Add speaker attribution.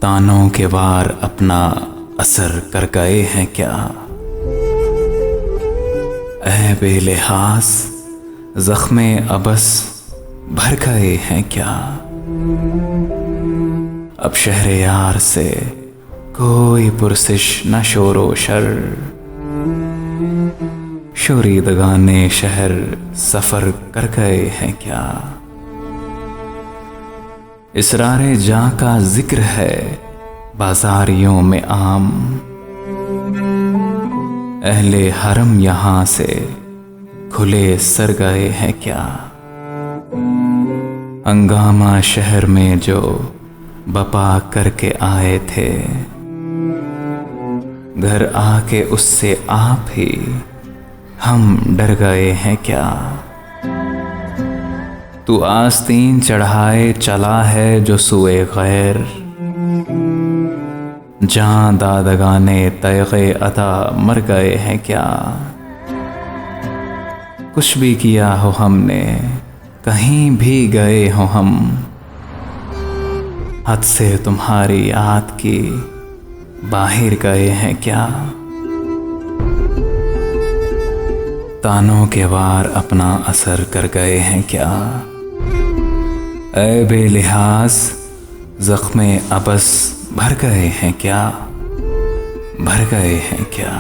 Speaker 1: तानों के वार अपना असर कर गए हैं क्या। ऐ बेलिहास ज़ख्मे अबस भर गए हैं क्या। अब शहरे यार से कोई पुरसिश न शोरो शर। शोरीदगाने शहर सफर कर गए हैं क्या। इसरारे जां का जिक्र है बाजारियों में आम। अहले हरम यहां से खुले सर गए हैं क्या। हंगामा शहर में जो बपा करके आए थे, घर आके उससे आप ही हम डर गए हैं क्या। तू आस्तीन चढ़ाए चला है जो सुए गैर। जहां दादगाने तैग़े अता मर गए हैं क्या। कुछ भी किया हो हमने कहीं भी गए हो हम। हद से तुम्हारी याद की बाहर गए हैं क्या। तानों के वार अपना असर कर गए हैं क्या। ऐ बेलिहास ज़ख्मे अबस भर गए हैं क्या। भर गए हैं क्या।